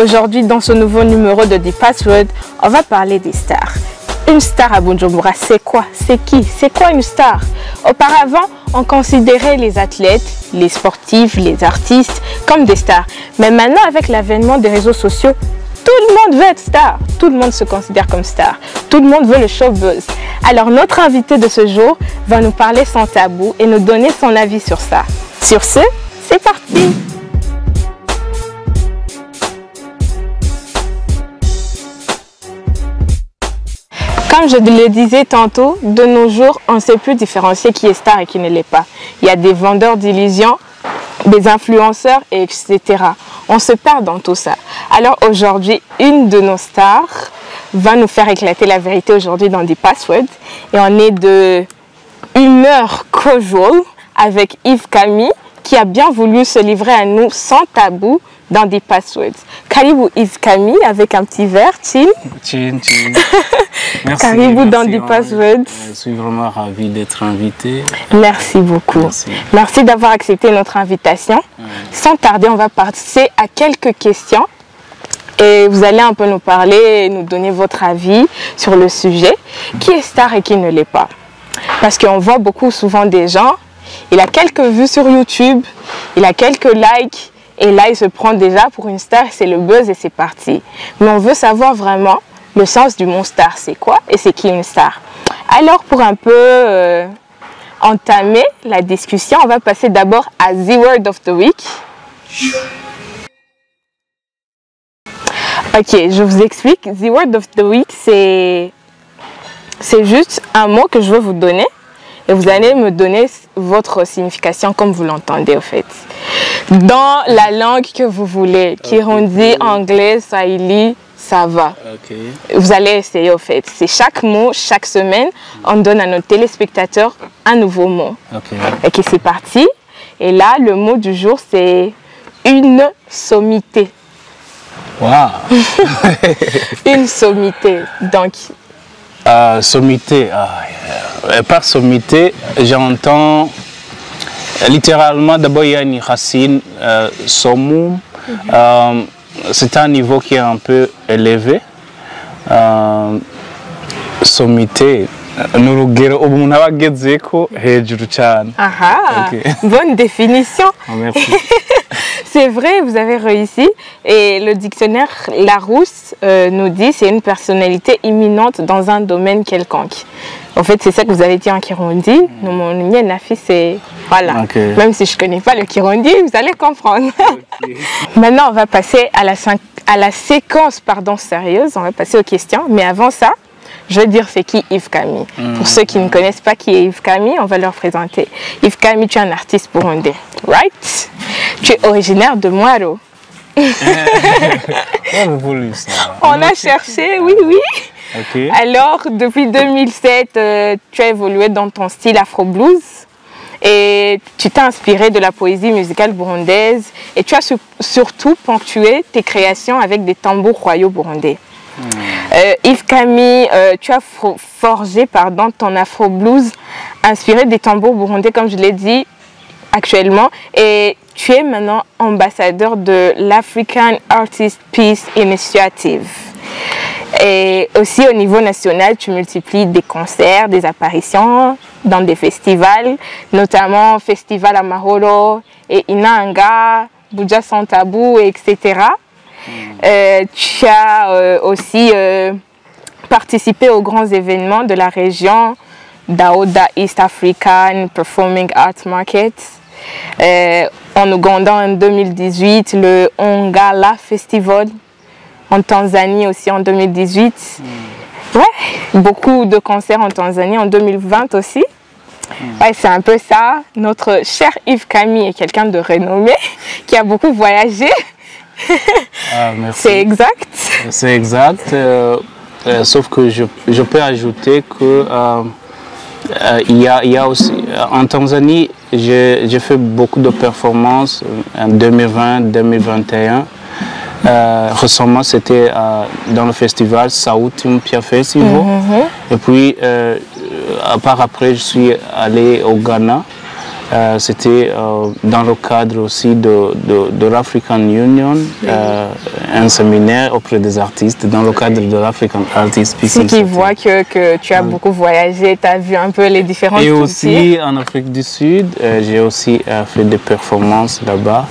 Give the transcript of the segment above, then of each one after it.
Aujourd'hui, dans ce nouveau numéro de The Password, on va parler des stars. Une star à Bujumbura, c'est quoi? C'est qui? C'est quoi une star? Auparavant, on considérait les athlètes, les sportifs, les artistes comme des stars. Mais maintenant, avec l'avènement des réseaux sociaux, tout le monde veut être star. Tout le monde se considère comme star. Tout le monde veut le showbuzz. Alors, notre invité de ce jour va nous parler sans tabou et nous donner son avis sur ça. Sur ce, c'est parti! Comme je le disais tantôt, de nos jours, on ne sait plus différencier qui est star et qui ne l'est pas. Il y a des vendeurs d'illusions, des influenceurs, etc. On se perd dans tout ça. Alors aujourd'hui, une de nos stars va nous faire éclater la vérité aujourd'hui dans The Password. Et on est de humeur casual avec Yves Camille qui a bien voulu se livrer à nous sans tabou dans The Passwords. Karibu Yves Camille avec un petit verre, chin. Chin. Merci. Karibu dans The Passwords. Je suis vraiment ravi d'être invité. Merci beaucoup. Merci d'avoir accepté notre invitation. Sans tarder, on va passer à quelques questions. Et vous allez un peu nous parler et nous donner votre avis sur le sujet. Qui est star et qui ne l'est pas? Parce qu'on voit beaucoup souvent des gens, il a quelques vues sur YouTube, il a quelques likes, et là il se prend déjà pour une star, c'est le buzz et c'est parti. Mais on veut savoir vraiment le sens du mot star, c'est quoi et c'est qui une star? Alors pour un peu entamer la discussion, on va passer d'abord à The Word of the Week. Ok, je vous explique. The Word of the Week, c'est juste un mot que je veux vous donner et vous allez me donner votre signification comme vous l'entendez au fait. Dans la langue que vous voulez, Kirundi, anglais, Swahili, ça va. Vous allez essayer au fait. C'est chaque mot, chaque semaine, on donne à nos téléspectateurs un nouveau mot. Ok, c'est parti. Et là, le mot du jour, c'est une sommité. Wow. Une sommité. Donc, sommité. Par sommité, j'entends littéralement, d'abord il y a une racine sommum. C'est un niveau qui est un peu élevé. Sommité. Bonne définition. Merci. C'est vrai, vous avez réussi. Et le dictionnaire Larousse nous dit c'est une personnalité imminente dans un domaine quelconque. En fait, c'est ça que vous avez dit en Kirundi. Mon Nafi, c'est... Voilà. Même si je ne connais pas le Kirundi, vous allez comprendre. Maintenant, on va passer à la séquence sérieuse. On va passer aux questions. Mais avant ça, je vais dire c'est qui Yves Camille. Pour ceux qui ne connaissent pas qui est Yves Camille, on va leur présenter. Yves Camille, tu es un artiste burundais, right? Tu es originaire de Mwaro. On a cherché, oui. Alors, depuis 2007, tu as évolué dans ton style afro-blues et tu t'es inspiré de la poésie musicale burundaise et tu as surtout ponctué tes créations avec des tambours royaux burundais. Yves Camille, tu as forgé ton afro-blues inspiré des tambours burundais, comme je l'ai dit actuellement, et tu es maintenant ambassadeur de l'African Artist Peace Initiative. Et aussi au niveau national, tu multiplies des concerts, des apparitions dans des festivals, notamment Festival Amahoro et Inanga, Buja Sans Tabou, etc. Tu as aussi participé aux grands événements de la région, Daouda East African Performing Arts Market. En Ouganda en 2018, le Ongala Festival. En Tanzanie aussi en 2018. Ouais, beaucoup de concerts en Tanzanie en 2020 aussi. Ouais, c'est un peu ça. Notre cher Yves Camille est quelqu'un de renommé qui a beaucoup voyagé. C'est exact. C'est exact. Sauf que je peux ajouter que il y a aussi en Tanzanie, j'ai fait beaucoup de performances en 2020-2021. Récemment, c'était dans le festival Sauti Mpya Festival. Et puis, par après, je suis allé au Ghana C'était dans le cadre aussi de l'African Union, un séminaire auprès des artistes, dans le cadre de l'African Artist Speaking. Ce qui voit que tu as beaucoup voyagé, tu as vu un peu les différentes cultures. Et aussi en Afrique du Sud, j'ai aussi fait des performances là-bas,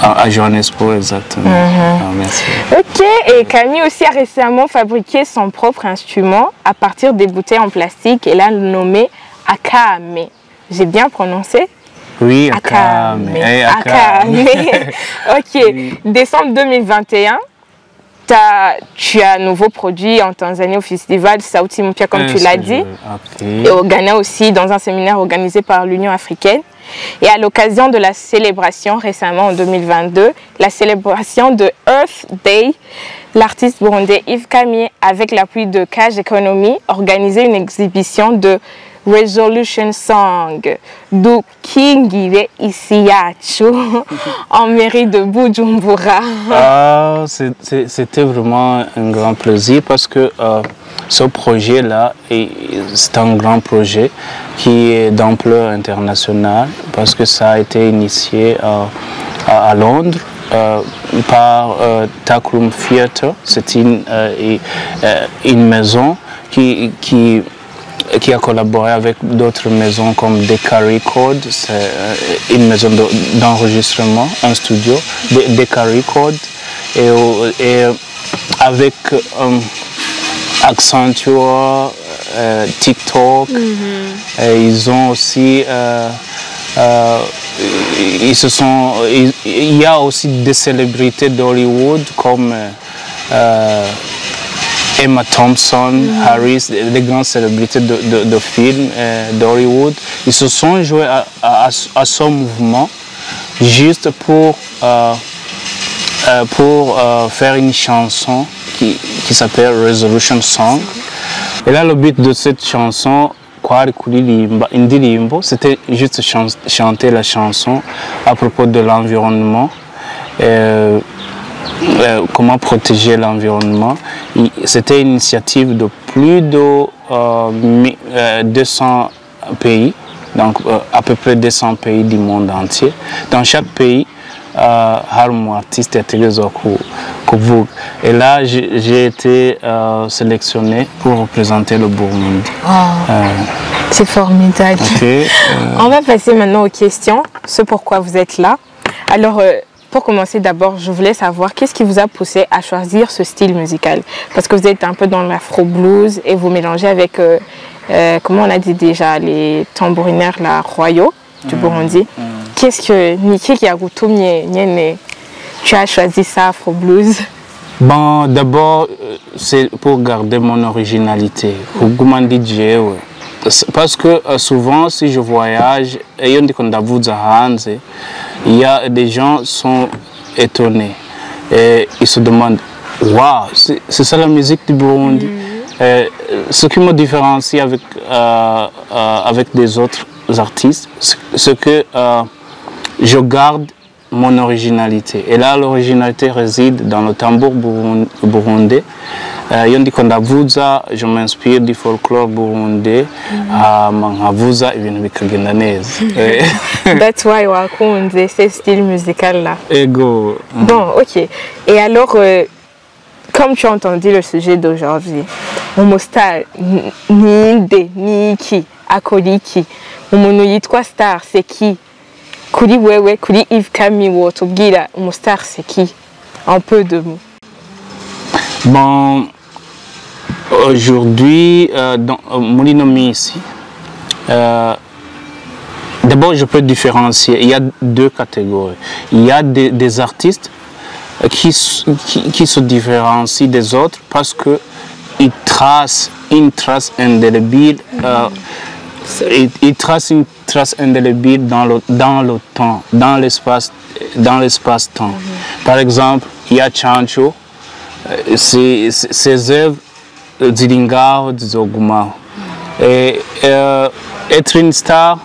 à Johannesburg exactement. Merci. Ok, et Camille aussi a récemment fabriqué son propre instrument à partir des bouteilles en plastique et l'a nommé Akame. J'ai bien prononcé? Oui, Akame. Akame. Ok, décembre 2021, tu as un nouveau produit en Tanzanie au festival Sauti Mpya, comme tu l'as dit. Et au Ghana aussi, dans un séminaire organisé par l'Union africaine. Et à l'occasion de la célébration récemment en 2022, la célébration de Earth Day, l'artiste burundais Yves Camille, avec l'appui de Cage Economy, organisait une exhibition de Resolution Song du Kingire Isiyachu en mairie de Bujumbura. C'était vraiment un grand plaisir parce que ce projet-là, c'est un grand projet qui est d'ampleur internationale parce que ça a été initié à Londres par Tackroom Theatre. C'est une maison qui a collaboré avec d'autres maisons comme Decca Records, c'est une maison d'enregistrement, un studio, Decca Records, et avec Accenture, TikTok, et ils ont aussi, il y a aussi des célébrités d'Hollywood comme Emma Thompson, Harris, les grandes célébrités de films d'Hollywood. Ils se sont joués à ce mouvement juste pour faire une chanson qui s'appelle Resolution Song. Et là, le but de cette chanson, c'était juste chanter la chanson à propos de l'environnement. Comment protéger l'environnement. C'était une initiative de plus de 200 pays, donc à peu près 200 pays du monde entier. Dans chaque pays, harimo artiste yategerezwa kuvuga. Et là, j'ai été sélectionné pour représenter le Burundi. C'est formidable. Okay. On va passer maintenant aux questions, ce pourquoi vous êtes là. Alors, pour commencer d'abord, je voulais savoir qu'est-ce qui vous a poussé à choisir ce style musical? Parce que vous êtes un peu dans l'afro-blues et vous mélangez avec, comment on a dit déjà, les tambourinaires là, royaux du Burundi. Qu'est-ce que tu as choisi ça, afro-blues? Bon, d'abord, c'est pour garder mon originalité. Parce que souvent, si je voyage, il y a des gens qui sont étonnés et ils se demandent « Waouh, c'est ça la musique du Burundi ?» Ce qui me différencie avec des autres artistes, c'est que je garde mon originalité. Et là, l'originalité réside dans le tambour burundais. Je m'inspire du folklore burundais. That's why wakunze ce style musical là. Ego. Bon, ok. Et alors, comme tu as entendu le sujet d'aujourd'hui, mon star ni qui akoli qui, umuntu yitwa star c'est qui? Kuri wewe, kuri Yves Camille wotubwira umustar c'est qui? Un peu de mots. Bon, aujourd'hui, dans Molinomi ici, d'abord je peux différencier. Il y a deux catégories. Il y a des artistes qui se différencient des autres parce qu'ils tracent une trace indélébile. Il trace une trace indélébile dans le temps, dans l'espace-temps. Par exemple, il y a Chancho, ses œuvres zilingaho zizogumaho. Et être une star,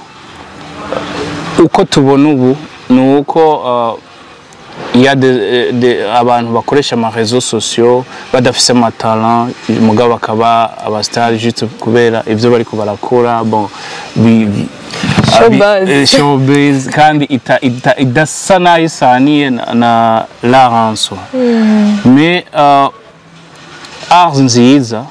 uko tubona ubu ni uko il y a abantu bakoresha ama réseaux sociaux badafise amatalent mugabo bakaba abastar juste kubera ivyo bariko barakora. Bon, showbiz kandi idasa nayo isaniye na Laranso mais art nziza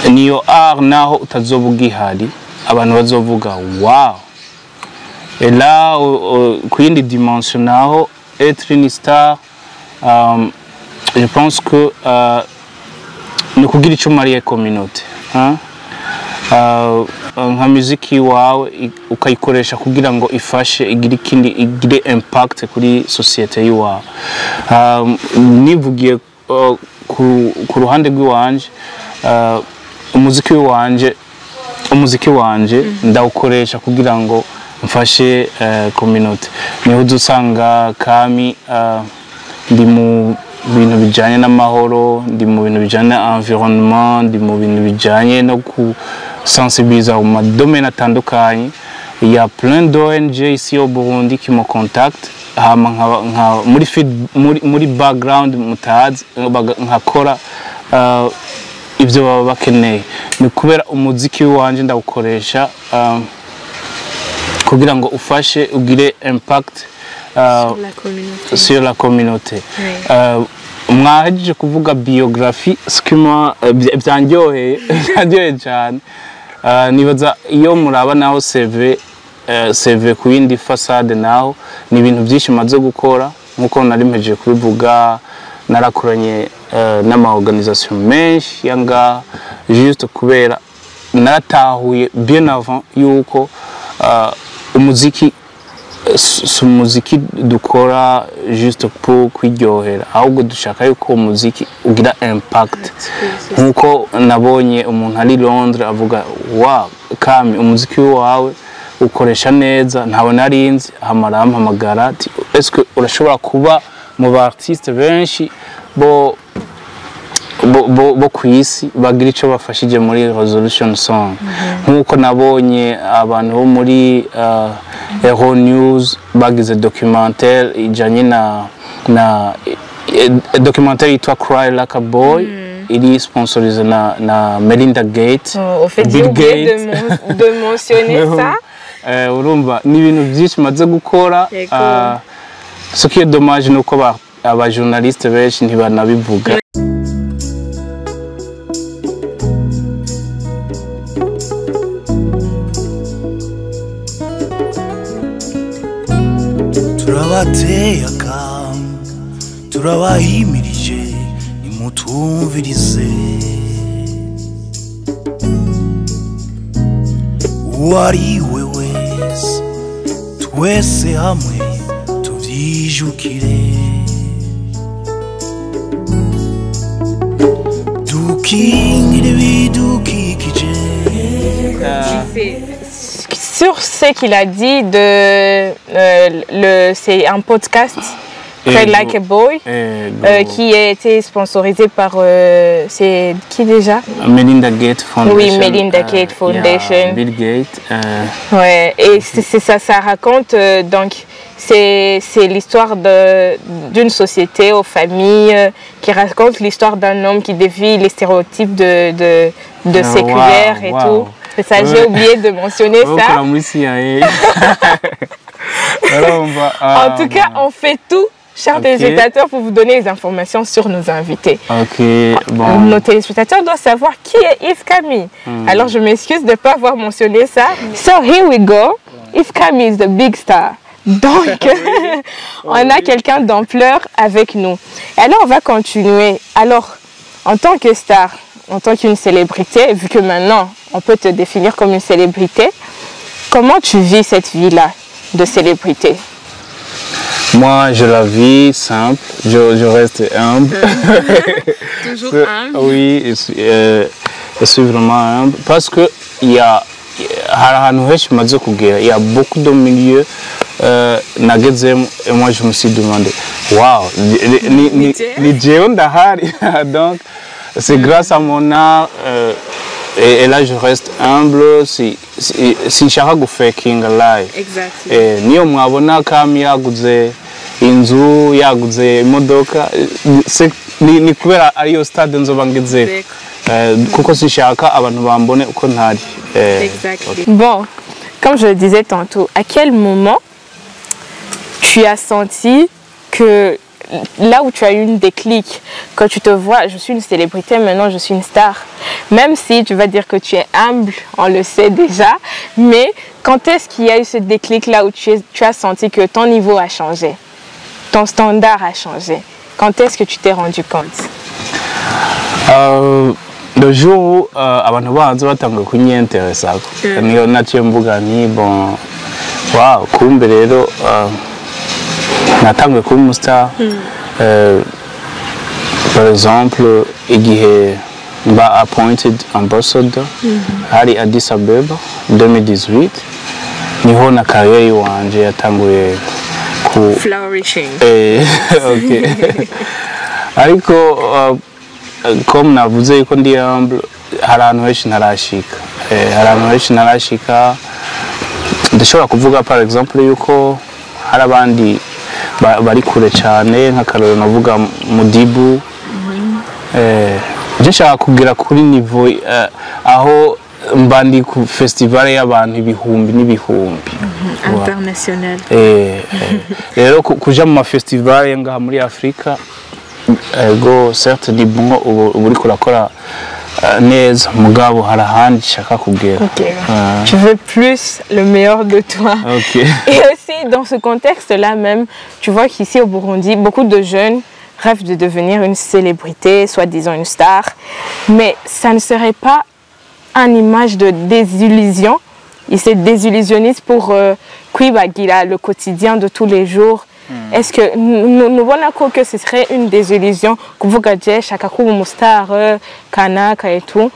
niyo art naho utazovuga ihari abantu bazovuga wow et là ku yindi dimension naho être une star je pense que ni kugira icyo mariye communauté nka muziki wawe ukayikoresha kugira ngo ifashe igire impact kuri societe yiwawe nivugiye ku ruhande rw'iwanje umuziki wanje ndawukoresha kugira ngo mfashe communauté niho dusanga Kami ndi mu bintu bijanye n'amahoro ndi mu bintu bijanye na environnement ndi mu bintu bijanye no ku sensibiliser au domaine atandukanye il y a plein d'ONG ici au Burundi qui me contactent muri background mutazi nkakora ibyo baba bakeneye ni kubera umuziki wanje ndawukoresha kugira ngo ufashe ugire impact sur la communauté mwahejeje kuvuga biographie skima byanjyoheye cyane nibaza iyo muraba naho CV ku yindi façade naho ni ibintu byinshi maze gukora nkuko nari mpejeje kubivuga narakoranye n'ama organisation menshi yanga juste kubera naratahuye bien avant yuko umuziki dukora juste pour kwiryohera ahubwo dushaka yuko umuziki ugira impact nkuko nabonye umuntu ari Londres avuga wow Kami umuziki wawe ukoresha neza ntawe narinzi hamagara ati est-ce que urashobora kuba mu ba artiste benshi bo kwisi bagira ico bafashije muri Resolution Song nkuko nabonye abantu bo muri Hero News bagize documentaire ijanye na documentaire yitwa Cry Like a Boy iri sponsorisé na Melinda Gates. Au fait, j'ai oublié de mentionner ça. Urumva ni ibintu byinshi maze gukora ce qui est dommage nuko aba journaliste benshi ntibanabivuga. Turabateye akamu turabahimirije nimutumvirize uwariwe wese twese hamwe tuvyijukire dukingire bidukikije. Sur ce qu'il a dit c'est un podcast Cry Like a Boy qui a été sponsorisé par c'est qui déjà? Melinda Gates Foundation. Oui, Melinda Gates Foundation. Bill Gates. Ouais, et c'est ça raconte donc c'est l'histoire d'une société aux familles qui raconte l'histoire d'un homme qui dévie les stéréotypes de séculaire et tout. C'est ça, j'ai oublié de mentionner ça. En tout cas, on fait tout, chers téléspectateurs, pour vous donner les informations sur nos invités. Bon. Nos téléspectateurs doivent savoir qui est Yves Kami. Alors, je m'excuse de ne pas avoir mentionné ça. So, here we go. Yves Kami is the big star. Donc, on a quelqu'un d'ampleur avec nous. Et alors, on va continuer. Alors, en tant que star, en tant qu'une célébrité, vu que maintenant, on peut te définir comme une célébrité, comment tu vis cette vie-là de célébrité? Moi, je la vis simple, je reste humble. Toujours humble? Oui, je suis vraiment humble parce que il y a beaucoup de milieux et moi je me suis demandé, waouh, donc c'est grâce à mon art et là je reste humble si nshaka gufakinga live. Exactly. Niyo mwabona Kami yaguze inzu yaguze imodoka ni kubera ariyo stade nzoba ngeze kuko sinshaka abantu bambone uko ntari. Exactly. Bon, comme je le disais tantôt, à quel moment tu as senti que là où tu as eu une déclic, quand tu te vois, je suis une célébrité, maintenant je suis une star, même si tu vas dire que tu es humble, on le sait déjà, mais quand est-ce qu'il y a eu ce déclic là où tu as senti que ton niveau a changé, ton standard a changé? Quand est-ce que tu t'es rendu compte? Le jour où abantu banze batanguye kunyenteresa niyo naciye mvuga nti bon wow kumbe rero natanguye kuba umustar. Par exemple igihe mba appointed ambassador hari Addis Abeba 2018 niho na carrière wanje yatanguye ku flourishing. Okay. Ariko comme navuze yuko ndi humble, hari ahantu henshi ntarashika, ndashobora kuvuga par exemple yuko hari abandi bari kure cyane, nk'akarorero navuga Mudibu. Nshaka kugera kuri niveau aho mba ndi ku festival y'abantu ibihumbi n'ibihumbi international. Rero kuja mu ma festival ngaha muri Afrika go certes ni bon uri kurakora neza mugabo harahandi shaka kugera. Tu veux plus le meilleur de toi. Okay. Et aussi dans ce contexte-là même, tu vois qu'ici au Burundi, beaucoup de jeunes rêvent de devenir une célébrité, soi-disant une star, mais ça ne serait pas une image de désillusion. Ils se désillusionnent pour le quotidien de tous les jours. Est-ce que nous voyons que ce serait une désillusion que vous gagnez chaque coup une star, Kanaka et tout?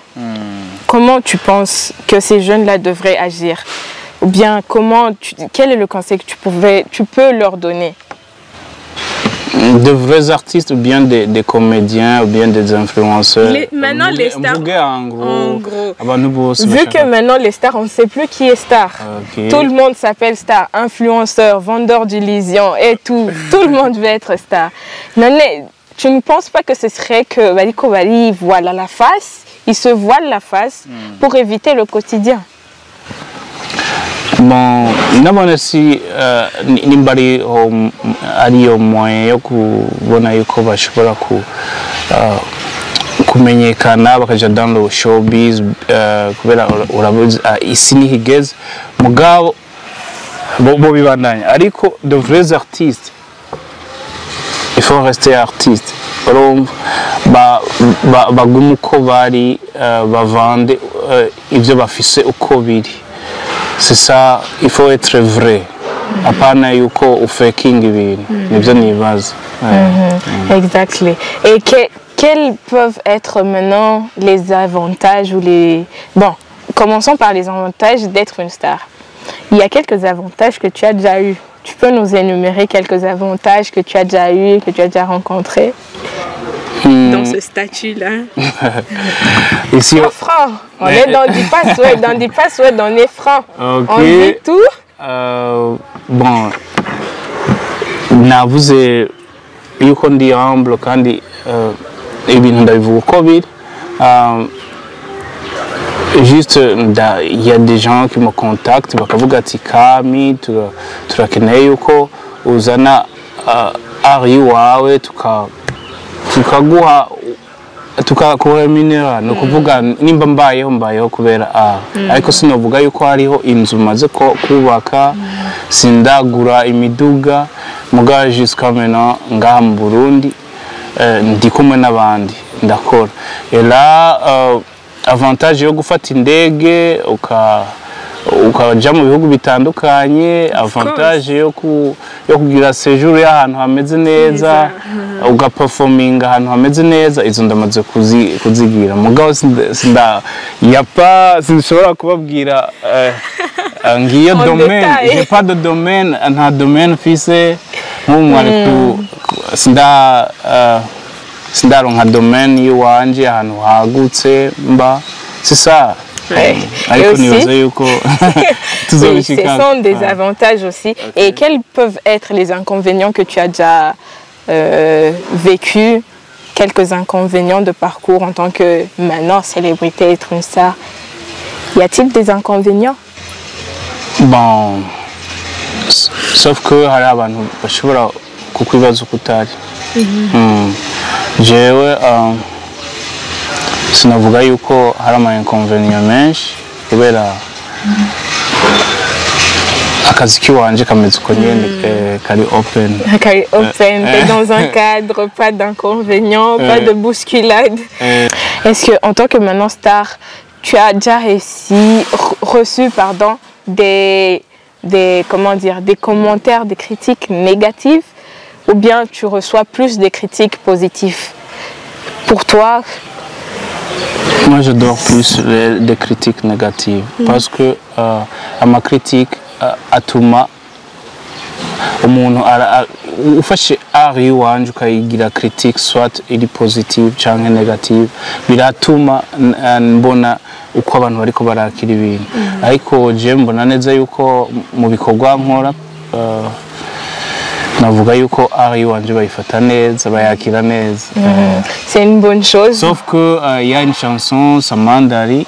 Comment tu penses que ces jeunes-là devraient agir? Ou bien quel est le conseil que tu peux leur donner? De vrais artistes ou bien des comédiens ou bien des influenceurs. Maintenant les stars, en gros. Vu que maintenant les stars, on ne sait plus qui est star. Okay. Tout le monde s'appelle star, influenceur, vendeur d'illusions et tout. Tout le monde veut être star. Tu ne penses pas que ce serait que Baliko Bali voile la face, il se voile la face pour éviter le quotidien? Bon, nabona si nimbari ariyo moyen yo kubona yuko bashobora kumenyekana bakaja dans le showbiz kubera urabuze isi nihigeze mugabo bo bibandanya ariko de vrais artistes il faut rester artiste baguma uko bari bavande ivyo bafise uko biri. C'est ça, il faut être vrai. Apana yuko ufaking ibintu. Nibyo nibaza. Exactly. Et quels peuvent être maintenant les avantages ou les... Bon, commençons par les avantages d'être une star. Il y a quelques avantages que tu as déjà eu. Tu peux nous énumérer quelques avantages que tu as déjà eu, que tu as déjà rencontrés dans ce statut-là? Ici, franc. On est dans du password, on est franc. Okay. On dit tout. Bon, navuze yuko ndi humble kandi ibintu ndabivuga uko biri. Juste, il y a des gens qui me contactent, bakavuga ati Kami, turakeneye yuko uzana ari wawe tukaguha tukakuremunera no kuvuga nimba mbayeho kubera ariko sinovuga yuko hariho inzu maze kubaka sindagura imiduga mugaje jusqu'à maintenant ngaha mu Burundi ndi kumwe n'abandi ndakora. Et là avantage yo gufata indege ukaja mu bihugu bitandukanye, avantage yo kugira séjour y'ahantu hameze neza, ugaperforminga ahantu hameze neza, izo ndamaze kuzigira mugabo sinshobora kubabwira ngiyo domaine, j'ai pas de domaine, nta domaine mfise nk'umwari sindaronka domaine yiwanje ahantu hagutse mba, c'est ça. Et aussi, oui, ce sont des avantages aussi. Okay. Et quels peuvent être les inconvénients que tu as déjà vécu? Quelques inconvénients de parcours en tant que maintenant célébrité, être une star. Y a-t-il des inconvénients? Bon, sauf que hari abantu bashobora kukwibaza uko utari. Jewe sinavuga yuko hari ama inconvénients menshi kubera akazi kiwanje kameze uko nyene kari open. Kari open, t'es dans un cadre, pas d'inconvénients, pas de bousculade. Est-ce que en tant que maintenant star, tu as déjà reçu des commentaires, des critiques négatives, ou bien tu reçois plus des critiques positives? Pour toi? Moi, je dors plus des critiques négatives parce que à ma critique, atuma umuntu ufashe ari wanje ukayigira critique soit iri positive canke negative biratuma mbona uko abantu bariko barakira ibintu ariko je mbona neza yuko mu bikorwa nkora navuga yuko ari wanje bayifata neza bayakira neza. C'est une bonne chose. Sauf que y a une chanson Samandari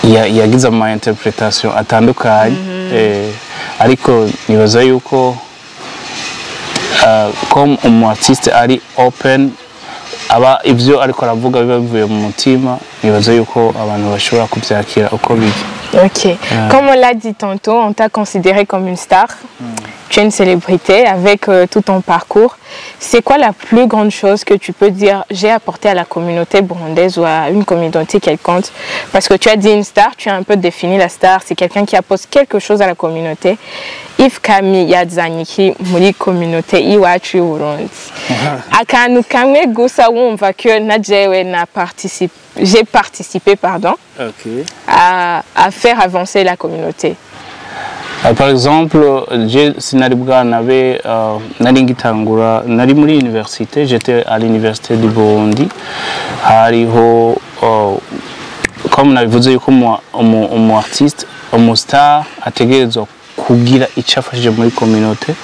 yagize ama interpretation atandukanye ariko nibaza yuko comme umu artiste ari open aba ivyo ariko aravuga bivuye mu mutima nibaza yuko abantu bashobora kubyakira uko biri. Ok. Comme on l'a dit tantôt, on t'a considéré comme une star. Tu es une célébrité avec tout ton parcours. C'est quoi la plus grande chose que tu peux dire j'ai apporté à la communauté burundaise ou à une communauté quelconque? Parce que tu as dit une star, tu as un peu défini la star. C'est quelqu'un qui apporte quelque chose à la communauté. If Kami Yadzaniki, muri communauté Iwachu Burundi. Akanu Kame Gusa wumva que Nadjewe j'ai participé à faire avancer la communauté. Par exemple, sinari bwanabe nari ngitangura nari muri université, j'étais à l'université du Burundi. Hariho comme nabivuze yuko umu artiste, umu star ategerezwa kugira icafashije muri communauté.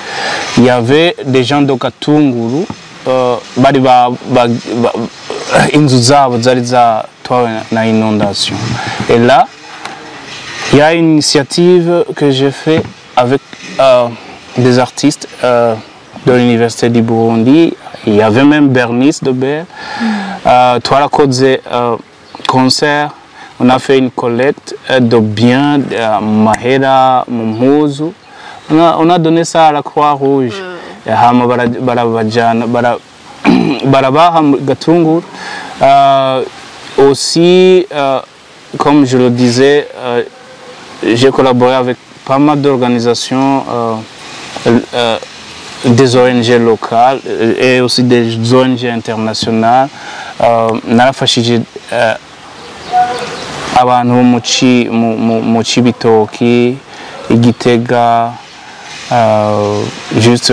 Il y avait des gens de Gatunguru bari inzu zabo zari zatwawe na inondation. Et là il y a une initiative que j'ai fait avec des artistes de l'université du Burundi. Il y avait même Bernice de Ber. Twarakoze concert. On a fait une collecte de biens, mahera, mumhuzu. On a donné ça à la Croix-Rouge. Barabaha Gatunguru. Aussi, comme je le disais, j'ai collaboré avec pas mal d'organisations, des ONG locales et aussi des ONG internationales. Narafashije abantu mu Cibitoki, Igitega, juste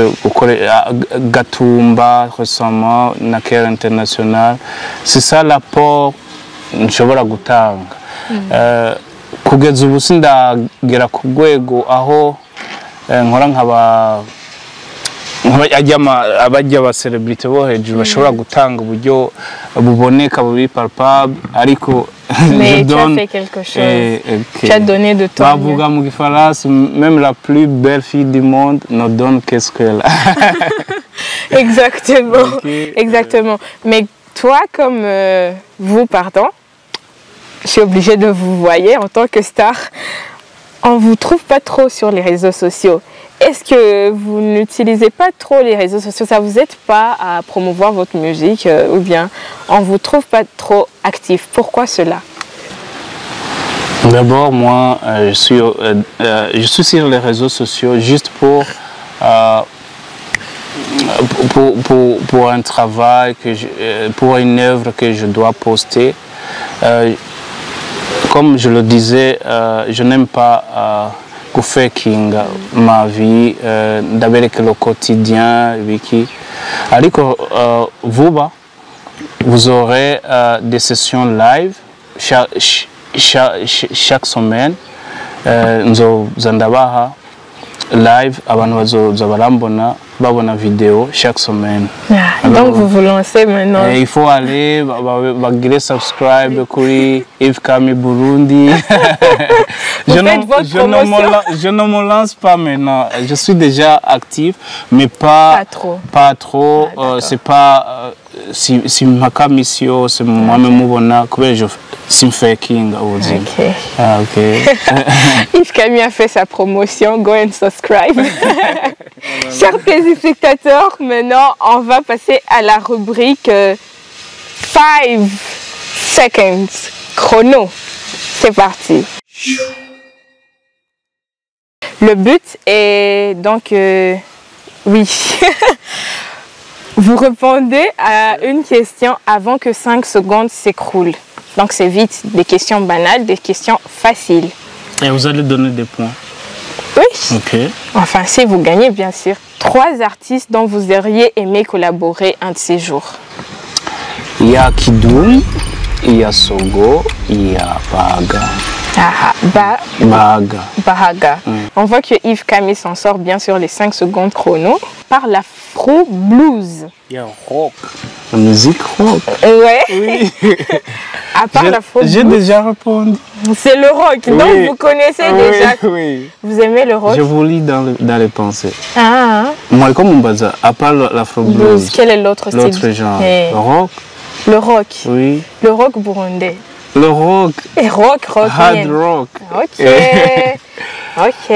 Gatumba récemment na Care International. C'est ça l'apport nshobora gutanga. Kugeza ubu sindagera ku rwego aho nkora abajya ba celebrity bo hejuru bashobora gutanga uburyo buboneka buri palpable ariko mais tu as fait quelque chose. Tu as donné de toi. Bavuga mu Gifaransa même la plus belle fille du monde ne donne qu'est-ce qu'elle a. Exactement. Exactement. Mais toi comme vous je suis obligée de vous voir en tant que star. On ne vous trouve pas trop sur les réseaux sociaux. Est-ce que vous n'utilisez pas trop les réseaux sociaux? Ça ne vous aide pas à promouvoir votre musique ou bien on ne vous trouve pas trop actif? Pourquoi cela? D'abord, moi, je suis sur les réseaux sociaux juste pour un travail, pour une œuvre que je dois poster. Comme je le disais, je n'aime pas faking ma vie, d'abereka le quotidien, Vicky. Aliko vuba, vous aurez des sessions live chaque semaine. Nzo zandabaha live, abantu bazoza barambona babona vidéo chaque semaine. Donc vous vous lancez maintenant. Il faut aller bagire subscribe kuri If Kami Burundi. Vous faites votre promotion. Je ne me lance pas maintenant. Je suis déjà actif, mais pas trop. Pas trop. C'est pas si ma mission, c'est moi-même bonheur que je suis fait king aujourd'hui. Ok. Ah, ok. Yves Camille a fait sa promotion. Go and subscribe. Chers téléspectateurs, maintenant on va passer à la rubrique 5 seconds chrono. C'est parti. Le but est donc oui. Vous répondez à une question avant que 5 secondes s'écroulent. Donc c'est vite, des questions banales, des questions faciles. Et vous allez donner des points? Oui. Ok. Enfin, si vous gagnez, bien sûr. 3 artistes dont vous auriez aimé collaborer un de ces jours. Il y a Kidum, il y a Sogo, il y a Bahaga. Bahaga. On voit que Yves Camille s'en sort bien sur les 5 secondes chrono par l'afro blues. Il y a rock. La musique rock. Ouais. Oui. À part l'afro blues. J'ai déjà répondu. C'est le rock. Oui. Donc vous connaissez déjà. Oui. Vous aimez le rock? Je vous lis dans les pensées. Ah. Moi, comme on base, à part l'afro blues. Quel est l'autre style? L'autre genre. Le rock. Le rock. Oui. Le rock burundais. Le rock. Et rock. Hard rock. Ok. Ok.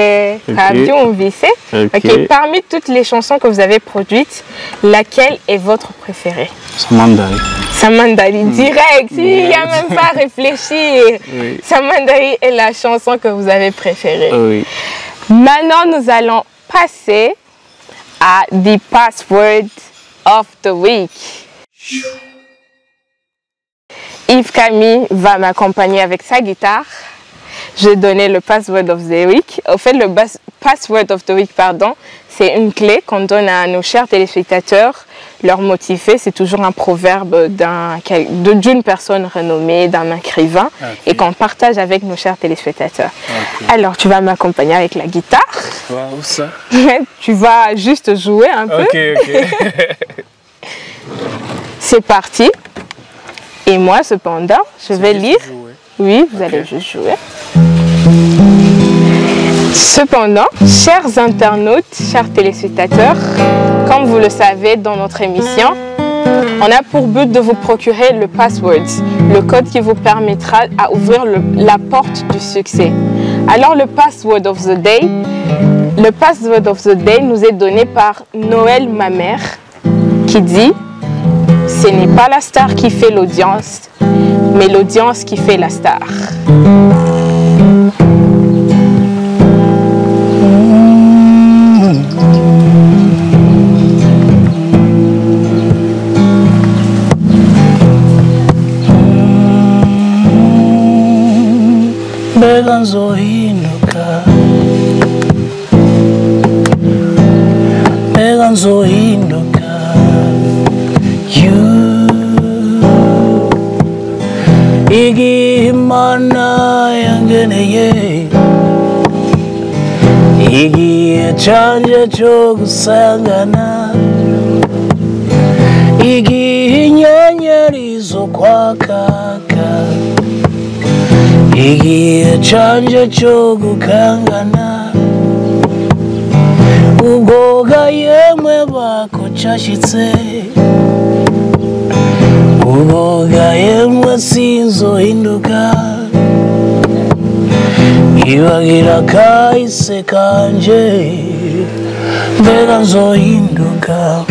Radio Vissé. Ok. Parmi toutes les chansons que vous avez produites, laquelle est votre préférée? Samandari. Samandari, direct. Il n'y a même pas à réfléchir. Oui. Samandari est la chanson que vous avez préférée. Oui. Maintenant, nous allons passer à The Password of the Week. Yves Camille va m'accompagner avec sa guitare. Je vais donner le Password of the Week. Au fait, le Password of the Week, pardon, c'est une clé qu'on donne à nos chers téléspectateurs, leur motiver. C'est toujours un proverbe d'une personne renommée, d'un écrivain, et qu'on partage avec nos chers téléspectateurs. Alors, tu vas m'accompagner avec la guitare. Où ça? Tu vas juste jouer un peu. Ok. C'est parti. Et moi, cependant, je vais lire. Oui, vous allez juste jouer. Cependant, chers internautes, chers téléspectateurs, comme vous le savez dans notre émission, on a pour but de vous procurer le password, le code qui vous permettra à ouvrir la porte du succès. Alors le password of the day nous est donné par Noël Mamère qui dit: ce n'est pas la star qui fait l'audience, mais l'audience qui fait la star. Igimana yangeneye igihe canje cyo gusangana igihe inyenyeri zo kwakaka igihe canje cyo gukangana ubwoga yemwe bakocyashitse ubwoga yemwe sinzohinduka ibagira kahise kanje mbega nzohinduka.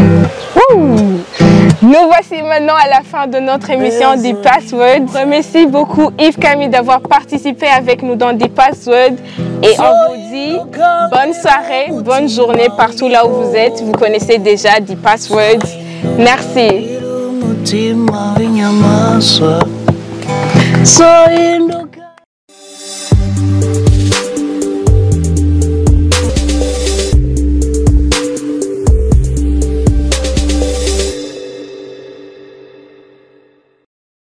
Nous voici maintenant à la fin de notre émission The Password. Remercie beaucoup Yves Camille d'avoir participé avec nous dans The Password. Et on vous dit bonne soirée, bonne journée partout là où vous êtes. Vous connaissez déjà The Password. Merci.